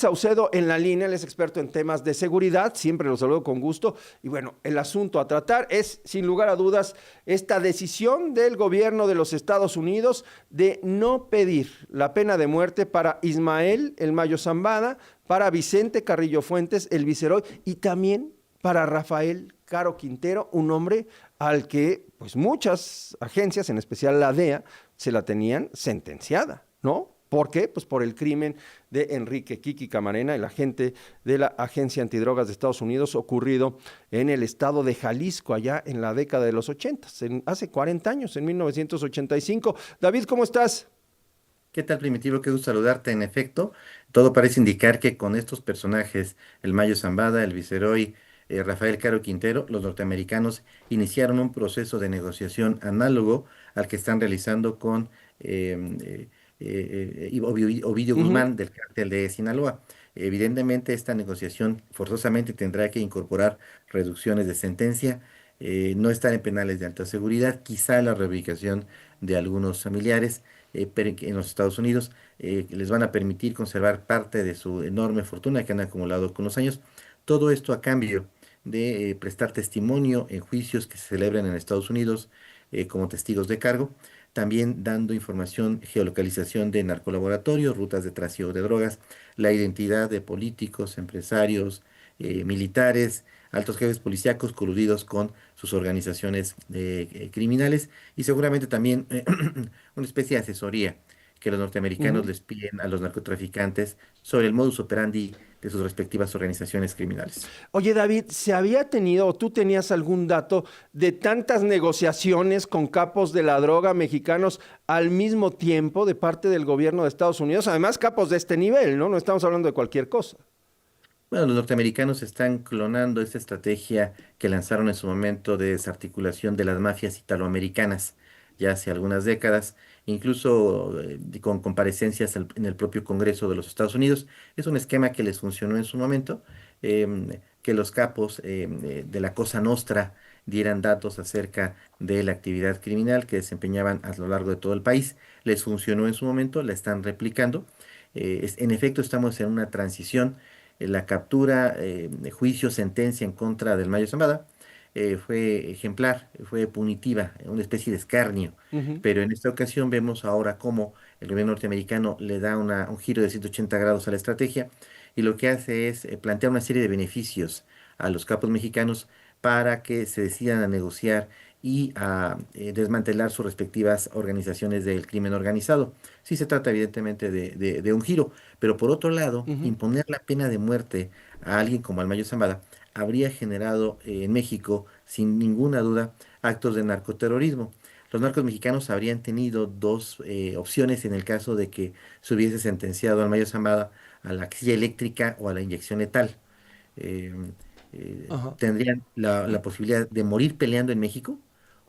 Saucedo en la línea, él es experto en temas de seguridad, siempre lo saludo con gusto. Y bueno, el asunto a tratar es, sin lugar a dudas, esta decisión del gobierno de los Estados Unidos de no pedir la pena de muerte para Ismael El Mayo Zambada, para Vicente Carrillo Fuentes, el viceroy, y también para Rafael Caro Quintero, un hombre al que pues muchas agencias, en especial la DEA, se la tenían sentenciada, ¿no? ¿Por qué? Pues por el crimen de Enrique Kiki Camarena, el agente de la Agencia Antidrogas de Estados Unidos, ocurrido en el estado de Jalisco, allá en la década de los 80, hace 40 años, en 1985. David, ¿cómo estás? ¿Qué tal, Primitivo? Qué gusto saludarte. En efecto, todo parece indicar que con estos personajes, el Mayo Zambada, el Viceroy, Rafael Caro Quintero, los norteamericanos iniciaron un proceso de negociación análogo al que están realizando con Ovidio Ujú. Guzmán del cártel de Sinaloa. Evidentemente, esta negociación forzosamente tendrá que incorporar reducciones de sentencia, no estar en penales de alta seguridad, quizá la reubicación de algunos familiares en los Estados Unidos, les van a permitir conservar parte de su enorme fortuna que han acumulado con los años. Todo esto a cambio de prestar testimonio en juicios que se celebran en Estados Unidos como testigos de cargo, también dando información, geolocalización de narcolaboratorios, rutas de tráfico de drogas, la identidad de políticos, empresarios, militares, altos jefes policíacos coludidos con sus organizaciones criminales y seguramente también una especie de asesoría que los norteamericanos Ujú. les piden a los narcotraficantes sobre el modus operandi de sus respectivas organizaciones criminales. Oye, David, ¿se había tenido o tú tenías algún dato de tantas negociaciones con capos de la droga mexicanos al mismo tiempo de parte del gobierno de Estados Unidos? Además, capos de este nivel, ¿no? No estamos hablando de cualquier cosa. Bueno, los norteamericanos están clonando esta estrategia que lanzaron en su momento de desarticulación de las mafias italoamericanas ya hace algunas décadas, incluso con comparecencias en el propio Congreso de los Estados Unidos. Es un esquema que les funcionó en su momento, que los capos de la Cosa Nostra dieran datos acerca de la actividad criminal que desempeñaban a lo largo de todo el país. Les funcionó en su momento, la están replicando. En efecto, estamos en una transición. La captura, juicio, sentencia en contra del Mayo Zambada fue ejemplar, fue punitiva, una especie de escarnio. Ujú. Pero en esta ocasión vemos ahora cómo el gobierno norteamericano le da un giro de 180 grados a la estrategia y lo que hace es plantear una serie de beneficios a los capos mexicanos para que se decidan a negociar y a desmantelar sus respectivas organizaciones del crimen organizado. Sí se trata evidentemente de un giro, pero por otro lado, Ujú. imponer la pena de muerte a alguien como Almayo Zambada habría generado en México, sin ninguna duda, actos de narcoterrorismo. Los narcos mexicanos habrían tenido dos opciones en el caso de que se hubiese sentenciado al Mayo Zambada a la silla eléctrica o a la inyección letal. Eh, Ajá. Tendrían la posibilidad de morir peleando en México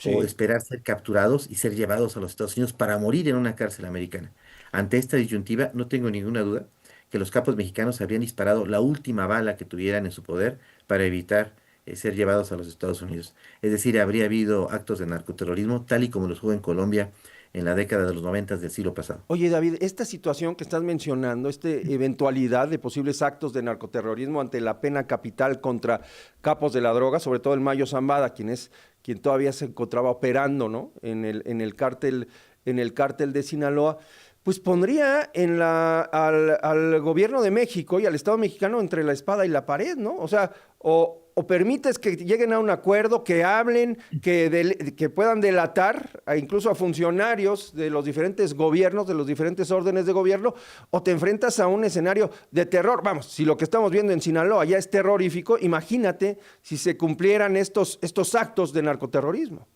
o Sí. esperar ser capturados y ser llevados a los Estados Unidos para morir en una cárcel americana. Ante esta disyuntiva, no tengo ninguna duda que los capos mexicanos habrían disparado la última bala que tuvieran en su poder para evitar ser llevados a los Estados Unidos. Es decir, habría habido actos de narcoterrorismo tal y como los hubo en Colombia en la década de los 90 del siglo pasado. Oye, David, esta situación que estás mencionando, esta eventualidad de posibles actos de narcoterrorismo ante la pena capital contra capos de la droga, sobre todo el Mayo Zambada, quien todavía se encontraba operando, ¿no? En el cártel de Sinaloa, pues pondría al gobierno de México y al Estado mexicano entre la espada y la pared, ¿no? O sea, o permites que lleguen a un acuerdo, que hablen, que puedan delatar incluso a funcionarios de los diferentes gobiernos, de los diferentes órdenes de gobierno, o te enfrentas a un escenario de terror. Vamos, si lo que estamos viendo en Sinaloa ya es terrorífico, imagínate si se cumplieran estos actos de narcoterrorismo.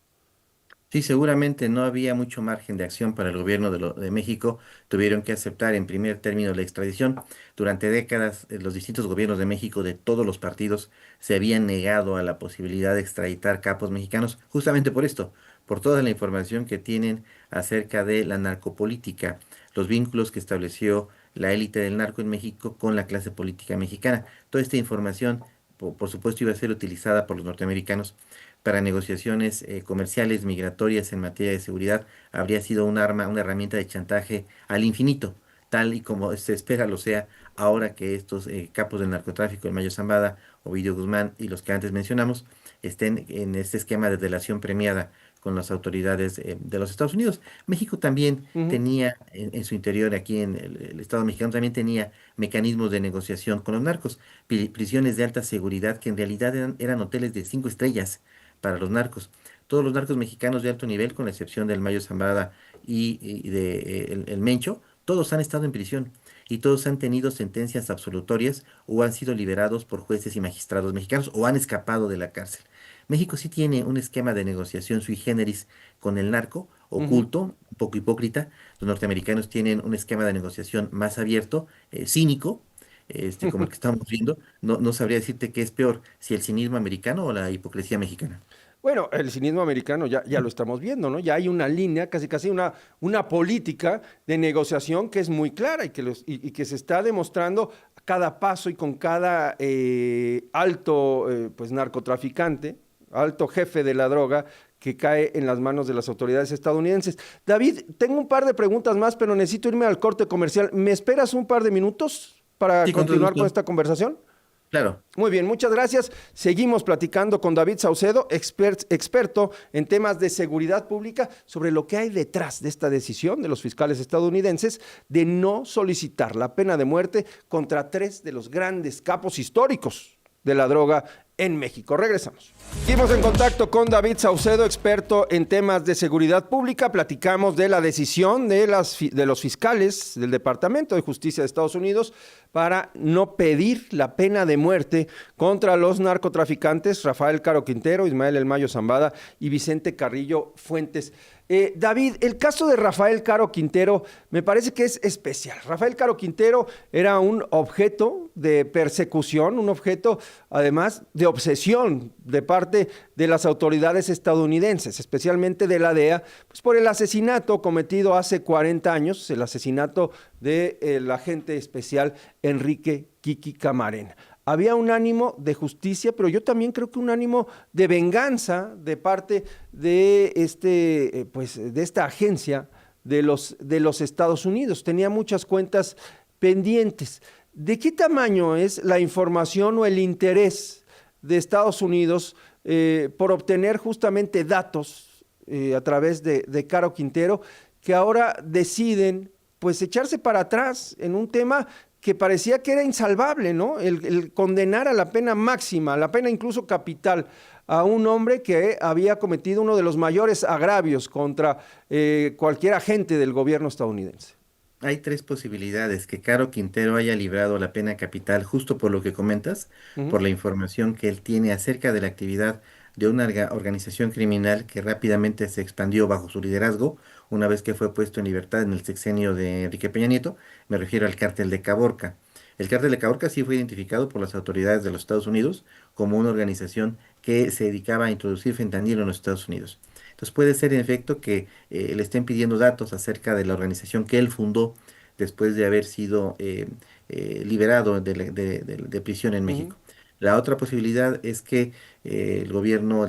Sí, seguramente no había mucho margen de acción para el gobierno de México. Tuvieron que aceptar en primer término la extradición. Durante décadas, los distintos gobiernos de México de todos los partidos se habían negado a la posibilidad de extraditar capos mexicanos, justamente por esto, por toda la información que tienen acerca de la narcopolítica, los vínculos que estableció la élite del narco en México con la clase política mexicana. Toda esta información, por supuesto, iba a ser utilizada por los norteamericanos para negociaciones comerciales, migratorias en materia de seguridad, habría sido un arma, una herramienta de chantaje al infinito, tal y como se espera lo sea ahora que estos capos del narcotráfico, el Mayo Zambada, Ovidio Guzmán y los que antes mencionamos, estén en este esquema de delación premiada con las autoridades de los Estados Unidos. México también Ujú. tenía en su interior, aquí en el Estado mexicano, también tenía mecanismos de negociación con los narcos, prisiones de alta seguridad que en realidad eran hoteles de 5 estrellas para los narcos. Todos los narcos mexicanos de alto nivel, con la excepción del Mayo Zambada y de el Mencho, todos han estado en prisión y todos han tenido sentencias absolutorias o han sido liberados por jueces y magistrados mexicanos o han escapado de la cárcel. México sí tiene un esquema de negociación sui generis con el narco, Ujú. oculto, un poco hipócrita. Los norteamericanos tienen un esquema de negociación más abierto, cínico, como el que estamos viendo. No, no sabría decirte qué es peor, si el cinismo americano o la hipocresía mexicana. Bueno, el cinismo americano ya lo estamos viendo, ¿no? Ya hay una línea, casi una política de negociación que es muy clara y que se está demostrando a cada paso y con cada alto pues, narcotraficante, alto jefe de la droga que cae en las manos de las autoridades estadounidenses. David, tengo un par de preguntas más, pero necesito irme al corte comercial. ¿Me esperas un par de minutos para Sí, con todo continuar con gusto. esta conversación? Claro. Muy bien, muchas gracias. Seguimos platicando con David Saucedo, experto en temas de seguridad pública, sobre lo que hay detrás de esta decisión de los fiscales estadounidenses de no solicitar la pena de muerte contra 3 de los grandes capos históricos de la droga en México. Regresamos. Seguimos en contacto con David Saucedo, experto en temas de seguridad pública. Platicamos de la decisión de los fiscales del Departamento de Justicia de Estados Unidos para no pedir la pena de muerte contra los narcotraficantes Rafael Caro Quintero, Ismael El Mayo Zambada y Vicente Carrillo Fuentes. David, el caso de Rafael Caro Quintero me parece que es especial. Rafael Caro Quintero era un objeto de persecución, un objeto además de obsesión de parte de las autoridades estadounidenses, especialmente de la DEA, pues por el asesinato cometido hace 40 años, el asesinato del agente especial Enrique Kiki Camarena. Había un ánimo de justicia, pero yo también creo que un ánimo de venganza de parte de, de esta agencia de los Estados Unidos. Tenía muchas cuentas pendientes. ¿De qué tamaño es la información o el interés de Estados Unidos por obtener justamente datos a través de Caro Quintero, que ahora deciden pues echarse para atrás en un tema que parecía que era insalvable, ¿no? El condenar a la pena máxima, a la pena incluso capital, a un hombre que había cometido uno de los mayores agravios contra cualquier agente del gobierno estadounidense? Hay tres posibilidades: que Caro Quintero haya librado la pena capital justo por lo que comentas, Ujú. por la información que él tiene acerca de la actividad de una organización criminal que rápidamente se expandió bajo su liderazgo una vez que fue puesto en libertad en el sexenio de Enrique Peña Nieto. Me refiero al cártel de Caborca. El cártel de Caborca sí fue identificado por las autoridades de los Estados Unidos como una organización que se dedicaba a introducir fentanilo en los Estados Unidos. Entonces puede ser en efecto que le estén pidiendo datos acerca de la organización que él fundó después de haber sido liberado de prisión en Ujú. México. La otra posibilidad es que el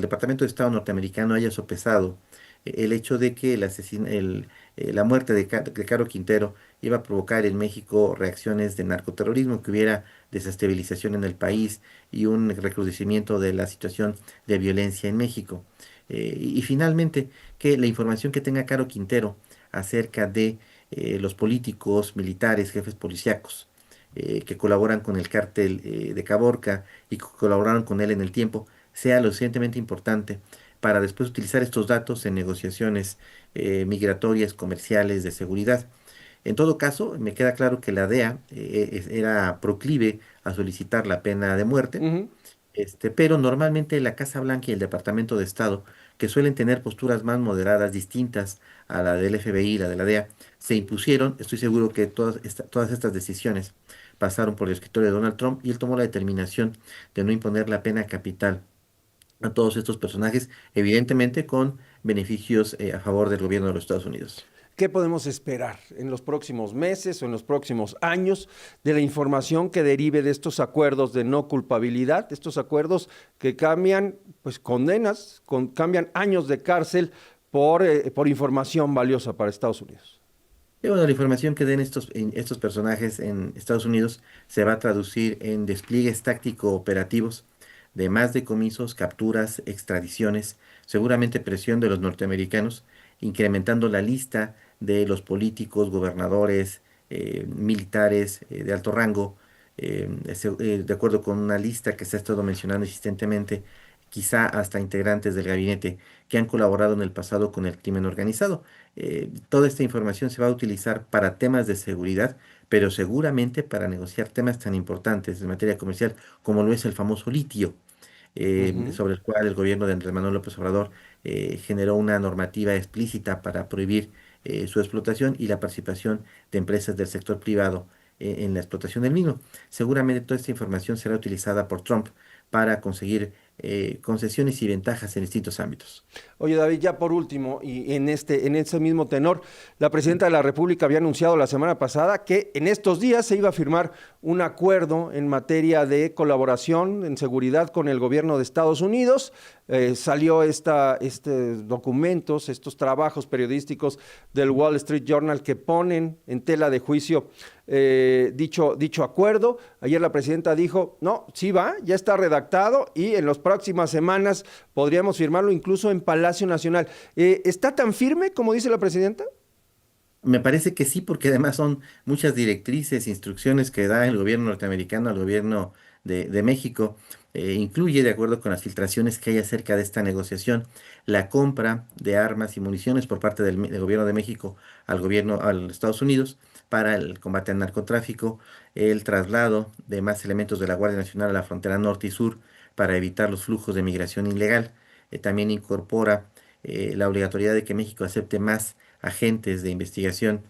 Departamento de Estado norteamericano haya sopesado el hecho de que la muerte de Caro Quintero iba a provocar en México reacciones de narcoterrorismo, que hubiera desestabilización en el país y un recrudecimiento de la situación de violencia en México. Y finalmente, que la información que tenga Caro Quintero acerca de los políticos, militares, jefes policíacos que colaboran con el cártel de Caborca y que colaboraron con él en el tiempo, sea lo suficientemente importante para después utilizar estos datos en negociaciones migratorias, comerciales, de seguridad. En todo caso, me queda claro que la DEA era proclive a solicitar la pena de muerte, Ujú. pero normalmente la Casa Blanca y el Departamento de Estado, que suelen tener posturas más moderadas, distintas a la del FBI y la de la DEA, se impusieron. Estoy seguro que todas estas decisiones pasaron por el escritorio de Donald Trump y él tomó la determinación de no imponer la pena capital a todos estos personajes, evidentemente con beneficios a favor del gobierno de los Estados Unidos. ¿Qué podemos esperar en los próximos meses o en los próximos años de la información que derive de estos acuerdos de no culpabilidad, estos acuerdos que cambian pues condenas, cambian años de cárcel por información valiosa para Estados Unidos? Y bueno, la información que den estos personajes en Estados Unidos se va a traducir en despliegues táctico-operativos de más decomisos, capturas, extradiciones, seguramente presión de los norteamericanos, incrementando la lista de los políticos, gobernadores, militares de alto rango, de acuerdo con una lista que se ha estado mencionando insistentemente, quizá hasta integrantes del gabinete que han colaborado en el pasado con el crimen organizado. Toda esta información se va a utilizar para temas de seguridad, pero seguramente para negociar temas tan importantes en materia comercial como lo es el famoso litio, Ujú. sobre el cual el gobierno de Andrés Manuel López Obrador generó una normativa explícita para prohibir su explotación y la participación de empresas del sector privado en la explotación del mismo. Seguramente toda esta información será utilizada por Trump para conseguir concesiones y ventajas en distintos ámbitos. Oye, David, ya por último, y en ese mismo tenor, la presidenta de la República había anunciado la semana pasada que en estos días se iba a firmar un acuerdo en materia de colaboración en seguridad con el gobierno de Estados Unidos. Salió estos documentos, estos trabajos periodísticos del Wall Street Journal que ponen en tela de juicio dicho acuerdo. Ayer la presidenta dijo, no, sí va, ya está redactado y en las próximas semanas podríamos firmarlo incluso en Palacio Nacional. ¿Está tan firme como dice la presidenta? Me parece que sí, porque además son muchas directrices, instrucciones que da el gobierno norteamericano al gobierno de México. Incluye, de acuerdo con las filtraciones que hay acerca de esta negociación, la compra de armas y municiones por parte del gobierno de México al gobierno, a los Estados Unidos para el combate al narcotráfico, el traslado de más elementos de la Guardia Nacional a la frontera norte y sur para evitar los flujos de migración ilegal. También incorpora la obligatoriedad de que México acepte más agentes de investigación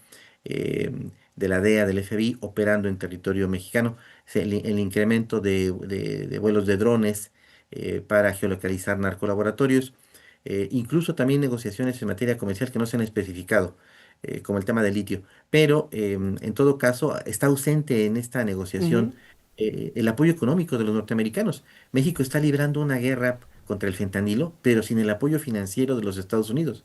eh, de la DEA, del FBI, operando en territorio mexicano, el incremento de vuelos de drones para geolocalizar narcolaboratorios, incluso también negociaciones en materia comercial que no se han especificado, como el tema del litio. Pero en todo caso, está ausente en esta negociación Ujú. el apoyo económico de los norteamericanos. México está librando una guerra contra el fentanilo, pero sin el apoyo financiero de los Estados Unidos.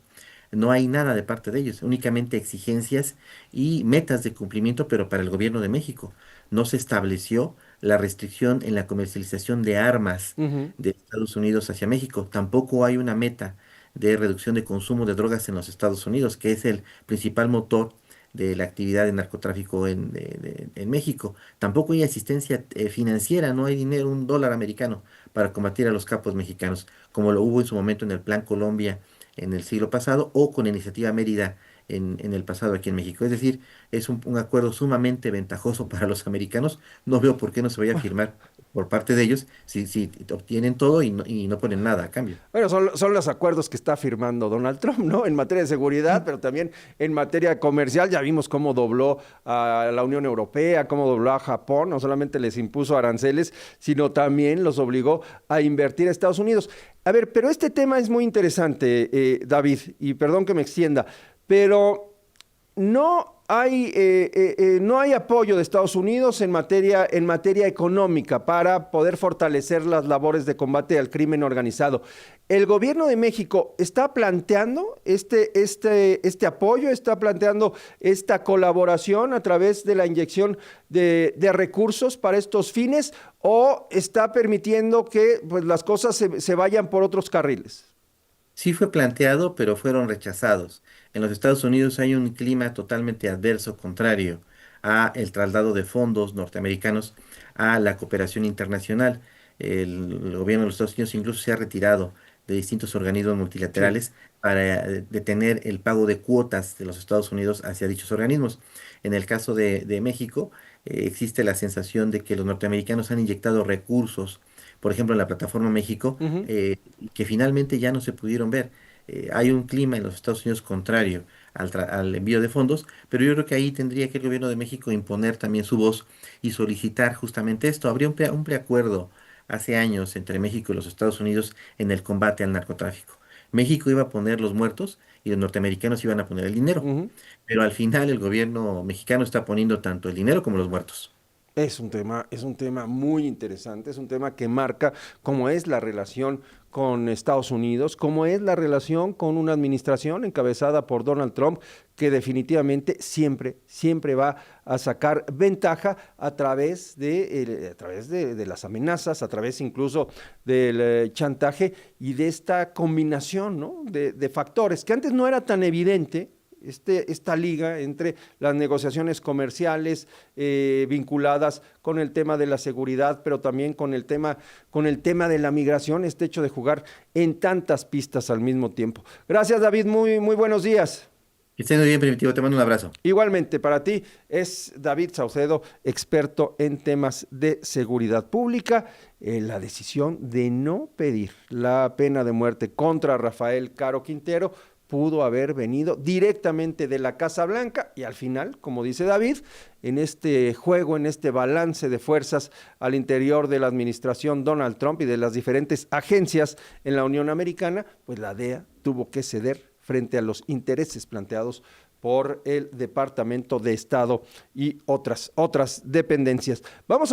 No hay nada de parte de ellos, únicamente exigencias y metas de cumplimiento, pero para el gobierno de México. No se estableció la restricción en la comercialización de armas Ujú. de Estados Unidos hacia México. Tampoco hay una meta de reducción de consumo de drogas en los Estados Unidos, que es el principal motor de la actividad de narcotráfico en México. Tampoco hay asistencia financiera, no hay dinero, un dólar americano para combatir a los capos mexicanos, como lo hubo en su momento en el Plan Colombia en el siglo pasado o con la Iniciativa Mérida en el pasado aquí en México. Es decir, es un acuerdo sumamente ventajoso para los americanos. No veo por qué no se vaya a firmar por parte de ellos si obtienen todo y no ponen nada a cambio. Bueno, son los acuerdos que está firmando Donald Trump, ¿no? En materia de seguridad, pero también en materia comercial. Ya vimos cómo dobló a la Unión Europea, cómo dobló a Japón. No solamente les impuso aranceles, sino también los obligó a invertir a Estados Unidos. A ver, pero este tema es muy interesante, David, y perdón que me extienda, pero no hay apoyo de Estados Unidos en materia económica para poder fortalecer las labores de combate al crimen organizado. ¿El gobierno de México está planteando este apoyo, está planteando esta colaboración a través de la inyección de recursos para estos fines o está permitiendo que pues, las cosas se vayan por otros carriles? Sí fue planteado, pero fueron rechazados. En los Estados Unidos hay un clima totalmente adverso, contrario a el traslado de fondos norteamericanos a la cooperación internacional. El gobierno de los Estados Unidos incluso se ha retirado de distintos organismos Sí. multilaterales para detener el pago de cuotas de los Estados Unidos hacia dichos organismos. En el caso de México, existe la sensación de que los norteamericanos han inyectado recursos, por ejemplo, en la plataforma México, Ujú. que finalmente ya no se pudieron ver. Hay un clima en los Estados Unidos contrario al envío de fondos, pero yo creo que ahí tendría que el gobierno de México imponer también su voz y solicitar justamente esto. Habría un preacuerdo hace años entre México y los Estados Unidos en el combate al narcotráfico. México iba a poner los muertos y los norteamericanos iban a poner el dinero, Ujú. pero al final el gobierno mexicano está poniendo tanto el dinero como los muertos. Es un tema muy interesante, es un tema que marca cómo es la relación con Estados Unidos, cómo es la relación con una administración encabezada por Donald Trump, que definitivamente siempre va a sacar ventaja a través de las amenazas, a través incluso del chantaje y de esta combinación, ¿no? de factores que antes no era tan evidente. Esta liga entre las negociaciones comerciales vinculadas con el tema de la seguridad, pero también con el tema de la migración, este hecho de jugar en tantas pistas al mismo tiempo. Gracias, David, muy buenos días. Que estén muy bien, Primitivo, te mando un abrazo. Igualmente, para ti es David Saucedo, experto en temas de seguridad pública, la decisión de no pedir la pena de muerte contra Rafael Caro Quintero pudo haber venido directamente de la Casa Blanca y al final, como dice David, en este juego, en este balance de fuerzas al interior de la administración Donald Trump y de las diferentes agencias en la Unión Americana, pues la DEA tuvo que ceder frente a los intereses planteados por el Departamento de Estado y otras dependencias. Vamos